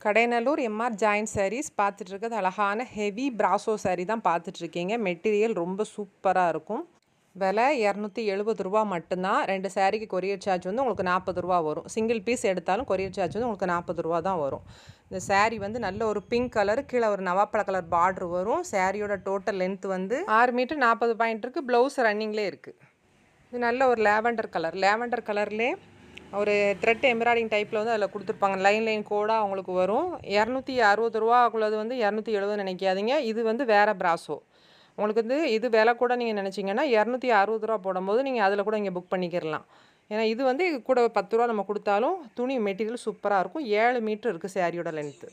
Kadainallur MR joint saris பார்த்துட்ருக்கிறது அழகான heavy brasso sari தான் பார்த்துட்ருக்கீங்க. மெட்டீரியல் ரொம்ப சூப்பராக இருக்கும். விலை 270 ரூபா மட்டும்தான். 2 சாரீக்கு கொரியர் சார்ஜ் வந்து உங்களுக்கு 40 ரூபா வரும். சிங்கிள் பீஸ் எடுத்தாலும் கொரியர் சார்ஜ் வந்து உங்களுக்கு 40 ரூபா தான் வரும். இந்த சாரீ வந்து நல்ல ஒரு பிங்க் கலர், கீழே ஒரு நவாப்பழ கலர் பார்டர் வரும். சாரியோட டோட்டல் லென்த் வந்து 6 மீட்டர் 40 பாயிண்ட் இருக்குது. ப்ளவுஸ் ரன்னிங்லேயே இருக்குது. இது நல்ல ஒரு லேவெண்டர் கலர். லேவெண்டர் கலர்லேயே ஒரு த்ரெட் எம்ப்ராய்டிங் டைப்பில் வந்து அதில் கொடுத்துருப்பாங்க. லைன் கோடாக உங்களுக்கு வரும். 260 ரூபாக்குள்ளது வந்து 270 நினைக்காதீங்க. இது வந்து வேறு பிராசோ. உங்களுக்கு வந்து இது விலை கூட நீங்கள் நினச்சிங்கன்னா 260 ரூபா போடும்போது நீங்கள் அதில் கூட இங்கே புக் பண்ணிக்கிறலாம். ஏன்னா இது வந்து கூட 10 ரூபா நம்ம கொடுத்தாலும் துணி மெட்டீரியல் சூப்பராக இருக்கும். 7 மீட்டர் இருக்குது சாரியோட லென்த்து.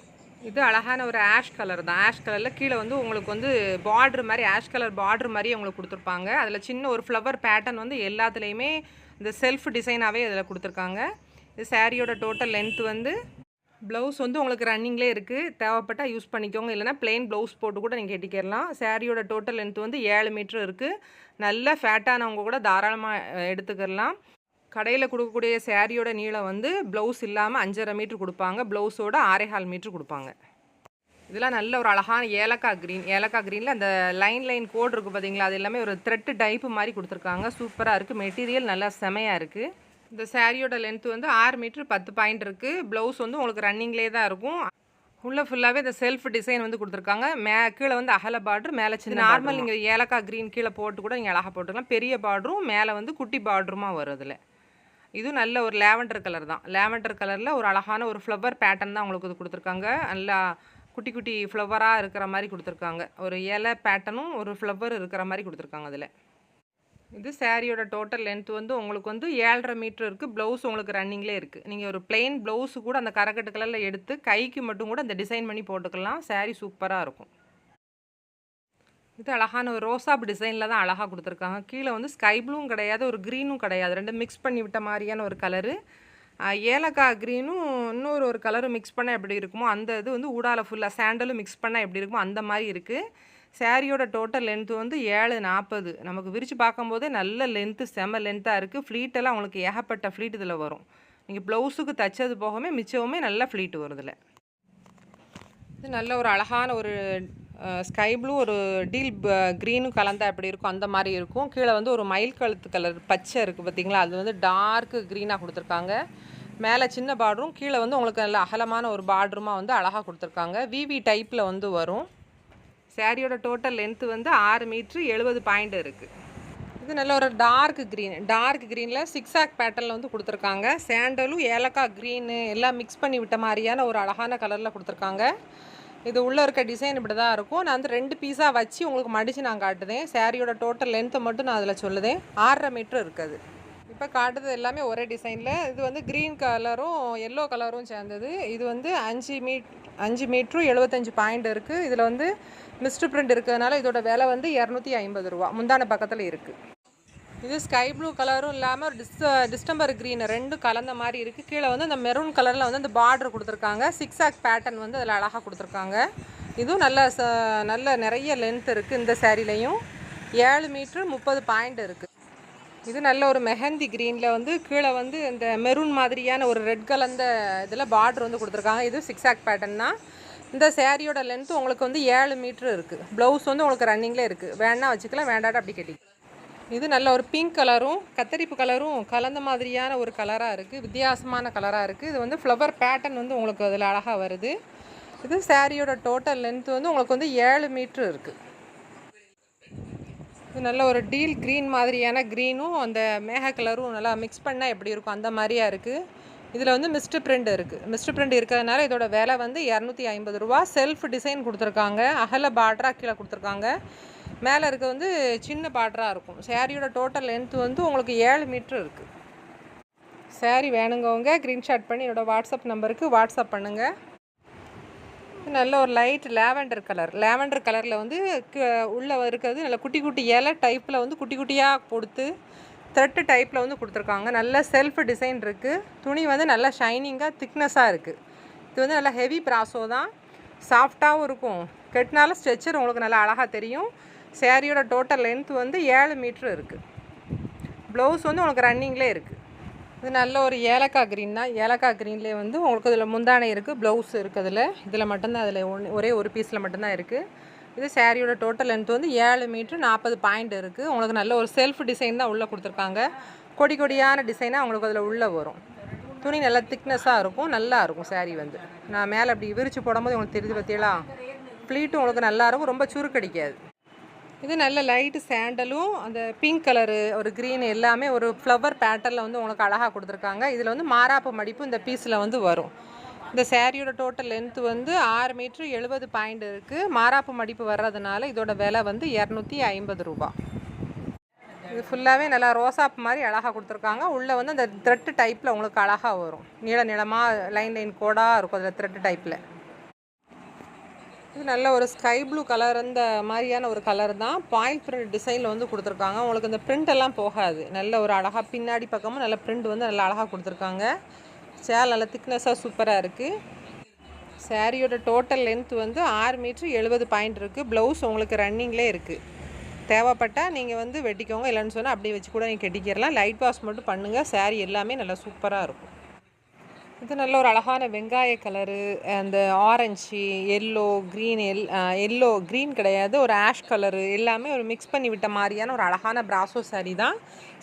இது அழகான ஒரு ஆஷ் கலர் தான். ஆஷ் கலரில் கீழே வந்து உங்களுக்கு வந்து பார்டர் மாதிரி ஆஷ் கலர் பார்டர் மாதிரி உங்களுக்கு கொடுத்துருப்பாங்க. அதில் சின்ன ஒரு ஃப்ளவர் பேட்டர்ன் வந்து எல்லாத்துலேயுமே இந்த செல்ஃப் டிசைனாகவே அதில் கொடுத்துருக்காங்க. இது சாரியோட டோட்டல் லென்த் வந்து ப்ளவுஸ் வந்து உங்களுக்கு ரன்னிங்லேயே இருக்குது. தேவைப்பட்டால் யூஸ் பண்ணிக்கோங்க. இல்லைனா பிளெயின் ப்ளவுஸ் போட்டு கூட நீங்கள் கட்டிக்கிறலாம். சாரியோட டோட்டல் லென்த் வந்து 7 மீட்டர் இருக்குது. நல்ல ஃபேட்டானவங்க கூட தாராளமாக எடுத்துக்கிறலாம். கடையில் கொடுக்கக்கூடிய சாரியோட நீளம் வந்து ப்ளவுஸ் இல்லாமல் 5.5 மீட்ரு கொடுப்பாங்க. ப்ளவுஸோட 6.25 மீட்ரு கொடுப்பாங்க. இதெல்லாம் நல்ல ஒரு அழகான ஏலக்காய் க்ரீனில் அந்த லைன் கோடு இருக்குது பார்த்தீங்களா, அது எல்லாமே ஒரு த்ரெட்டு டைப்பு மாதிரி கொடுத்துருக்காங்க. சூப்பராக இருக்குது. மெட்டீரியல் நல்லா செமையாக இருக்குது. இந்த சாரியோட லென்த் வந்து 6 மீட்ரு 10 பாயிண்ட் இருக்குது. ப்ளவுஸ் வந்து உங்களுக்கு ரன்னிங்லேயே தான் இருக்கும். உள்ளே ஃபுல்லாகவே இந்த செல்ஃப் டிசைன் வந்து கொடுத்துருக்காங்க. கீழே வந்து அகல பார்டர், மேலே சின்ன நார்மல் நீங்கள் ஏலக்காய் க்ரீன் கீழே போட்டு கூட நீங்கள் அழகாக போட்டுக்கலாம். பெரிய பார்டரும் மேலே வந்து குட்டி பார்டருமா வரும். அதில் இதுவும் நல்ல ஒரு லேவெண்டர் கலர் தான். லேவெண்டர் கலரில் ஒரு அழகான ஒரு ஃப்ளவர் பேட்டர்ன் தான் உங்களுக்கு இது கொடுத்துருக்காங்க. நல்லா குட்டி குட்டி ஃப்ளவராக இருக்கிற மாதிரி கொடுத்துருக்காங்க. ஒரு இலை பேட்டர்னும் ஒரு ஃப்ளவர் இருக்கிற மாதிரி கொடுத்துருக்காங்க. அதில் இது சாரியோட டோட்டல் லென்த் வந்து உங்களுக்கு வந்து 7.5 மீட்டர் இருக்குது. ப்ளவுஸ் உங்களுக்கு ரன்னிங்லேயே இருக்குது. நீங்கள் ஒரு பிளெயின் ப்ளவுஸு கூட அந்த கரக்கட்டு கலரில் எடுத்து கைக்கு மட்டும் கூட அந்த டிசைன் பண்ணி போட்டுக்கலாம். சாரீ சூப்பராக இருக்கும். இது அழகான ஒரு ரோசாப் டிசைனில் தான் அழகாக கொடுத்துருக்காங்க. கீழே வந்து ஸ்கை ப்ளூவும் கிடையாது, ஒரு க்ரீனும் கிடையாது. ரெண்டும் மிக்ஸ் பண்ணி விட்ட மாதிரியான ஒரு கலரு. ஏலக்காய் க்ரீனும் இன்னொரு கலரும் மிக்ஸ் பண்ணால் எப்படி இருக்குமோ அந்த இது வந்து ஊடால ஃபுல்லாக சாண்டலும் மிக்ஸ் பண்ணால் எப்படி இருக்குமோ அந்த மாதிரி இருக்குது. சாரியோட டோட்டல் லென்த்து வந்து 7.40. நமக்கு விரித்து பார்க்கும்போதே நல்ல லென்த்து, செம லென்த்தாக இருக்குது. ஃப்ளீட்டெல்லாம் உங்களுக்கு ஏகப்பட்ட ஃப்ளீட் இதில் வரும். நீங்கள் ப்ளவுஸுக்கு தைச்சது போகவே மிச்சவுமே நல்ல ஃப்ளீட்டு வருதில்ல. இது நல்ல ஒரு அழகான ஒரு ஸ்கை ப்ளூ, ஒரு டீல் க்ரீனும் கலந்தால் எப்படி இருக்கும் அந்த மாதிரி இருக்கும். கீழே வந்து ஒரு மயில் கழுத்து கலர் பச்சை இருக்குது பார்த்தீங்களா, அது வந்து டார்க்கு க்ரீனாக கொடுத்துருக்காங்க. மேலே சின்ன பார்டரும் கீழே வந்து உங்களுக்கு நல்ல அகலமான ஒரு பார்டருமா வந்து அழகாக கொடுத்துருக்காங்க. விவி டைப்பில் வந்து வரும். சாரியோட டோட்டல் லென்த்து வந்து 6 மீட்ரு 70 பாயிண்ட் இருக்குது. இது நல்ல ஒரு டார்க் க்ரீனில் சிக்ஸாக் பேட்டர்னில் வந்து கொடுத்துருக்காங்க. சாண்டலும் ஏலக்காய் க்ரீனு எல்லாம் மிக்ஸ் பண்ணி விட்ட மாதிரியான ஒரு அழகான கலரில் கொடுத்துருக்காங்க. இது உள்ளே இருக்க டிசைன் இப்படி தான் இருக்கும். நான் வந்து 2 பீஸாக வச்சு உங்களுக்கு மடித்து நான் காட்டுதேன். சாரியோட டோட்டல் லென்த்தை மட்டும் நான் அதில் சொல்லுதேன். 6.5 மீட்ரு இருக்குது. இப்போ காட்டுறது எல்லாமே ஒரே டிசைனில். இது வந்து க்ரீன் கலரும் எல்லோ கலரும் சேர்ந்தது. இது வந்து 5 மீட்ரு 75 பாயிண்ட் இருக்குது. இதில் வந்து மிஸ்டர் பிரிண்ட் இருக்கிறதுனால இதோட விலை வந்து 250 ரூபா. முந்தான பக்கத்தில் இருக்குது. இது ஸ்கை ப்ளூ கலரும் இல்லாமல் ஒரு டிஸ்டம்பர் க்ரீன் ரெண்டும் கலந்த மாதிரி இருக்குது. கீழே வந்து அந்த மெரூன் கலரில் வந்து அந்த பார்டர் கொடுத்துருக்காங்க. சிக்ஸாக் பேட்டர்ன் வந்து அதில் அழகாக கொடுத்துருக்காங்க. இதுவும் நல்ல நிறைய லென்த் இருக்குது. இந்த சாரிலையும் 7 மீட்ரு 30 பாயிண்ட் இருக்குது. இது நல்ல ஒரு மெஹந்தி க்ரீனில் வந்து கீழே வந்து இந்த மெரூன் மாதிரியான ஒரு ரெட் கலந்த இதில் பார்டர் வந்து கொடுத்துருக்காங்க. இது சிக்ஸாக் பேட்டர்ன் தான். இந்த சாரியோட லென்த்து உங்களுக்கு வந்து 7 மீட்ரு இருக்குது. ப்ளவுஸ் வந்து உங்களுக்கு ரன்னிங்லேயே இருக்குது. வேணா வச்சுக்கலாம், வேண்டாட்ட அப்படி கட்டி. இது நல்ல ஒரு பிங்க் கலரும் கத்தரிப்பு கலரும் கலந்த மாதிரியான ஒரு கலராக இருக்குது. வித்தியாசமான கலராக இருக்குது. இது வந்து ஃப்ளவர் பேட்டர்ன் வந்து உங்களுக்கு அதில் அழகாக வருது. இது சாரியோட டோட்டல் லென்த்து வந்து உங்களுக்கு வந்து 7 மீட்ரு இருக்குது. இது நல்ல ஒரு டீல் க்ரீன் மாதிரியான க்ரீனும் அந்த மேக கலரும் நல்லா மிக்ஸ் பண்ணால் எப்படி இருக்கும் அந்த மாதிரியாக இருக்குது. இதில் வந்து மிஸ்டர் பிரிண்ட் இருக்குது. மிஸ்டர் பிரிண்ட் இருக்கிறதுனால இதோட விலை வந்து 250 ரூபா. செல்ஃப் டிசைன் கொடுத்துருக்காங்க. அகல பார்டராக கீழே கொடுத்துருக்காங்க. மேலே இருக்க வந்து சின்ன பார்டராக இருக்கும். சாரியோட டோட்டல் லென்த்து வந்து உங்களுக்கு 7 மீட்ரு இருக்குது. சாரி வேணுங்கவங்க க்ரீன்ஷாட் பண்ணி என்னோடய வாட்ஸ்அப் நம்பருக்கு வாட்ஸ்அப் பண்ணுங்கள். நல்ல ஒரு லைட் லேவெண்டர் கலரில் வந்து உள்ளே இருக்கிறது நல்ல குட்டி குட்டி இலை டைப்பில் வந்து குட்டி குட்டியாக கொடுத்து த்ரெட்டு டைப்பில் வந்து கொடுத்துருக்காங்க. நல்ல செல்ஃப் டிசைன் இருக்குது. துணி வந்து நல்லா ஷைனிங்காக திக்னஸாக இருக்குது. இது வந்து நல்லா ஹெவி பிராசோ தான். சாஃப்டாகவும் இருக்கும். கெட்டினாலும் ஸ்ட்ரெச்சர் உங்களுக்கு நல்லா அழகாக தெரியும். சாரியோட டோட்டல் லென்த் வந்து 7 மீட்ரு இருக்குது. ப்ளவுஸ் வந்து உங்களுக்கு ரன்னிங்லேயே இருக்குது. இது நல்ல ஒரு ஏலக்காய் க்ரீன் தான். ஏலக்காய் க்ரீன்லேயே வந்து உங்களுக்கு இதில் முந்தானை இருக்குது, ப்ளவுஸ் இருக்குது. இதில் மட்டும்தான் அதில் ஒரே ஒரு பீஸில் மட்டும்தான் இருக்குது. இது சாரியோட டோட்டல் லென்த் வந்து 7 மீட்ரு 40 பாயிண்ட் இருக்குது. உங்களுக்கு நல்ல ஒரு செல்ஃப் டிசைன் தான் உள்ளே கொடுத்துருக்காங்க. கொடி கொடியான டிசைனாக உங்களுக்கு அதில் உள்ளே வரும். துணி நல்லா திக்னஸாக இருக்கும், நல்லா இருக்கும் சாரீ வந்து. நான் மேலே அப்படி விரித்து போடும்போது உங்களுக்கு தெரியுது பார்த்தீங்களா, ப்ளீட்டும் உங்களுக்கு நல்லாயிருக்கும், ரொம்ப சுருக்கடிக்காது. இது நல்ல லைட்டு சாண்டலும் அந்த பிங்க் கலரு ஒரு க்ரீன் எல்லாமே ஒரு ஃப்ளவர் பேட்டர்னில் வந்து உங்களுக்கு அழகாக கொடுத்துருக்காங்க. இதில் வந்து மாராப்பு மடிப்பு இந்த பீஸில் வந்து வரும். இந்த சாரியோட டோட்டல் லென்த்து வந்து 6 மீட்ரு 70 பாயிண்ட் இருக்குது. மாராப்பு மடிப்பு வர்றதுனால இதோட விலை வந்து 250 ரூபா. இது ஃபுல்லாகவே நல்லா ரோசாப் மாதிரி அழகாக கொடுத்துருக்காங்க. உள்ளே வந்து அந்த த்ரெட்டு டைப்பில் உங்களுக்கு அழகாக வரும். நீளமாக லைன் கோடாக இருக்கும் அதில் த்ரெட்டு டைப்பில். இது நல்ல ஒரு ஸ்கை ப்ளூ கலர் அந்த மாதிரியான ஒரு கலர் தான். பாயிண்ட் பிரிண்ட் டிசைனில் வந்து கொடுத்துருக்காங்க. உங்களுக்கு இந்த பிரிண்ட் எல்லாம் போகாது. நல்ல ஒரு அழகாக பின்னாடி பக்கமும் நல்ல பிரிண்ட் வந்து நல்லா அழகாக கொடுத்துருக்காங்க. சேல் நல்ல திக்னஸாக சூப்பராக இருக்குது. சாரியோட டோட்டல் லென்த் வந்து 6 மீட்ரு 70 பாயிண்ட் இருக்குது. ப்ளவுஸ் உங்களுக்கு ரன்னிங்லேயே இருக்குது. தேவைப்பட்டால் நீங்கள் வந்து வெட்டிக்கோங்க, இல்லைன்னு சொன்னால் அப்படியே வச்சு கூட நீங்கள் கட்டிக்கிறலாம். லைட் வாஷ் மட்டும் பண்ணுங்கள். சாரீ எல்லாமே நல்லா சூப்பராக இருக்கும். இது நல்ல ஒரு அழகான வெங்காய கலரு, அந்த orange, yellow, green, yellow green கிடையாது, ஒரு ஆஷ் கலரு எல்லாமே ஒரு மிக்ஸ் பண்ணி விட்ட மாதிரியான ஒரு அழகான பிராசோ சாரீ தான்.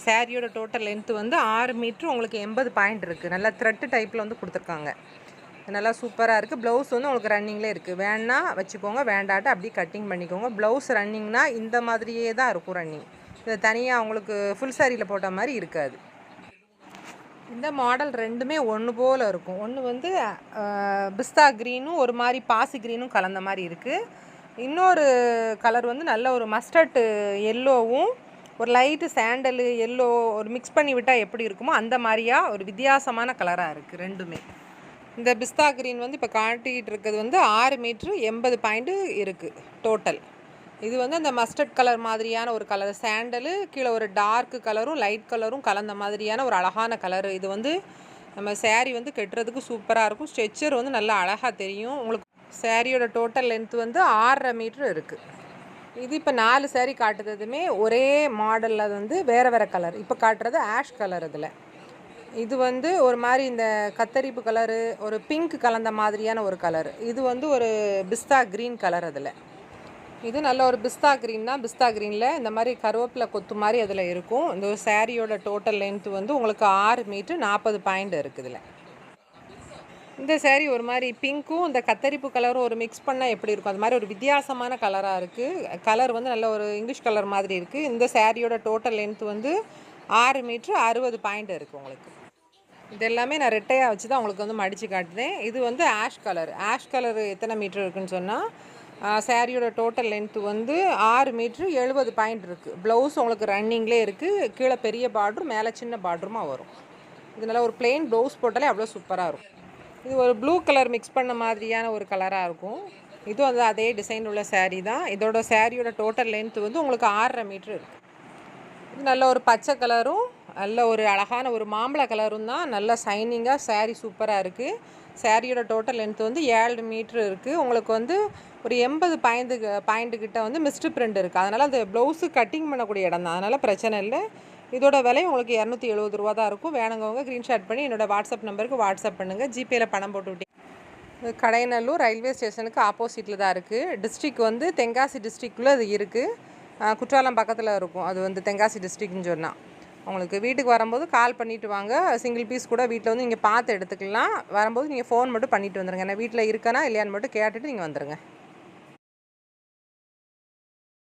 சாரியோட டோட்டல் லென்த்து வந்து 6 மீட்ரு உங்களுக்கு 80 பாயிண்ட் இருக்குது. நல்லா த்ரெட்டு டைப்பில் வந்து கொடுத்துருக்காங்க. நல்லா சூப்பராக இருக்குது. ப்ளவுஸ் வந்து உங்களுக்கு ரன்னிங்லேயே இருக்குது. வேணா வச்சுக்கோங்க, வேண்டாட்ட அப்படியே கட்டிங் பண்ணிக்கோங்க. ப்ளவுஸ் ரன்னிங்னா இந்த மாதிரியே தான் இருக்கும் ரன்னிங். இது தனியாக உங்களுக்கு ஃபுல் சாரியில் போட்ட மாதிரி இருக்காது. இந்த மாடல் ரெண்டுமே ஒன்று போல் இருக்கும். ஒன்று வந்து பிஸ்தா க்ரீனும் ஒரு மாதிரி பாசி க்ரீனும் கலந்த மாதிரி இருக்குது. இன்னொரு கலர் வந்து நல்ல ஒரு மஸ்டர்டு எல்லோவும் ஒரு லைட்டு சாண்டலு எல்லோ ஒரு மிக்ஸ் பண்ணி விட்டால் எப்படி இருக்குமோ அந்த மாதிரியாக ஒரு வித்தியாசமான கலராக இருக்குது ரெண்டுமே. இந்த பிஸ்தா க்ரீன் வந்து இப்போ காட்டிகிட்டு இருக்கிறது வந்து 6 மீட்ரு 80 பாயிண்ட்டு இருக்குது டோட்டல். இது வந்து அந்த மஸ்டர்ட் கலர் மாதிரியான ஒரு கலர் சாண்டலு, கீழே ஒரு டார்க்கு கலரும் லைட் கலரும் கலந்த மாதிரியான ஒரு அழகான கலரு. இது வந்து நம்ம சாரீ வந்து கட்டுறதுக்கு சூப்பராக இருக்கும். ஸ்ட்ரெச்சர் வந்து நல்லா அழகாக தெரியும். உங்களுக்கு சாரியோட டோட்டல் லென்த் வந்து 6.5 மீட்ரு இருக்குது. இது இப்போ 4 சாரீ காட்டுறதுமே ஒரே மாடலில் வந்து வேறு வேறு கலர். இப்போ காட்டுறது ஆஷ் கலர். இதில் இது வந்து ஒரு மாதிரி இந்த கத்தரிப்பு கலரு, ஒரு பிங்க் கலந்த மாதிரியான ஒரு கலர். இது வந்து ஒரு பிஸ்தா க்ரீன் கலர். அதில் இது நல்ல ஒரு பிஸ்தா க்ரீன் தான். பிஸ்தா க்ரீனில் இந்த மாதிரி கருவேப்பிலை கொத்து மாதிரி அதில் இருக்கும். இந்த ஒரு சாரியோட டோட்டல் லென்த் வந்து உங்களுக்கு 6 மீட்ரு 40 பாயிண்ட் இருக்குது. இதில் இந்த சாரீ ஒரு மாதிரி பிங்க்கும் இந்த கத்தரிப்பு கலரும் ஒரு மிக்ஸ் பண்ணால் எப்படி இருக்கும் அது மாதிரி ஒரு வித்தியாசமான கலராக இருக்குது. கலர் வந்து நல்ல ஒரு இங்கிலீஷ் கலர் மாதிரி இருக்குது. இந்த சாரியோட டோட்டல் லென்த் வந்து 6 மீட்ரு 60 பாயிண்ட் இருக்குது உங்களுக்கு. இது எல்லாமே நான் ரெட்டையாக வச்சு தான் உங்களுக்கு வந்து மடித்து காட்டுதேன். இது வந்து ஆஷ் கலர். ஆஷ் கலர் எத்தனை மீட்ரு இருக்குதுன்னு சொன்னால் சாரியோட டோட்டல் லென்த்து வந்து 6 மீட்ரு 70 பாயிண்ட் இருக்குது. ப்ளவுஸ் உங்களுக்கு ரன்னிங்லேயே இருக்குது. கீழே பெரிய பார்டரும் மேலே சின்ன பார்டருமாக வரும். இது நல்லா ஒரு பிளெயின் ப்ளவுஸ் போட்டாலே அவ்வளோ சூப்பராக இருக்கும். இது ஒரு ப்ளூ கலர் மிக்ஸ் பண்ண மாதிரியான ஒரு கலராக இருக்கும். இதுவும் வந்து அதே டிசைன் உள்ள சாரீ தான். இதோட சாரியோட டோட்டல் லென்த்து வந்து உங்களுக்கு 6.5 மீட்ரு இருக்குது. இது நல்ல ஒரு பச்சை கலரும் நல்ல ஒரு அழகான ஒரு மாம்பழ கலரும் தான். நல்ல சைனிங்காக சாரீ சூப்பராக இருக்குது. சாரியோட டோட்டல் லென்த் வந்து 7 மீட்ரு இருக்குது. உங்களுக்கு வந்து ஒரு 80 பாயிண்ட்டுக்கிட்ட வந்து மிஸ்டு பிரிண்ட் இருக்குது. அதனால் அந்த ப்ளவுஸு கட்டிங் பண்ணக்கூடிய இடம் தான், அதனால் பிரச்சனை இல்லை. இதோட விலை உங்களுக்கு 270 ரூபா தான் இருக்கும். வேணுங்கவங்க ஸ்க்ரீன்ஷாட் பண்ணி என்னோடய வாட்ஸ்அப் நம்பருக்கு வாட்ஸ்அப் பண்ணுங்கள். ஜிபேயில் பணம் போட்டு விட்டீங்க. கடைநல்லூர் ரயில்வே ஸ்டேஷனுக்கு ஆப்போசிட்டில் தான் இருக்குது. டிஸ்ட்ரிக் வந்து தென்காசி டிஸ்ட்ரிக்டில் அது இருக்குது. குற்றாலம் பக்கத்தில் இருக்கும். அது வந்து தென்காசி டிஸ்ட்ரிக்ட்னு சொன்னால் உங்களுக்கு வீட்டுக்கு வரும்போது கால் பண்ணிவிட்டு வாங்க. சிங்கிள் பீஸ் கூட வீட்டில் வந்து நீங்கள் பார்த்து எடுத்துக்கலாம். வரும்போது நீங்கள் ஃபோன் மட்டும் பண்ணிவிட்டு வந்துடுங்க. நான் வீட்டில் இருக்கேனா இல்லையான்னு மட்டும் கேட்டுட்டு நீங்கள் வந்துடுங்க.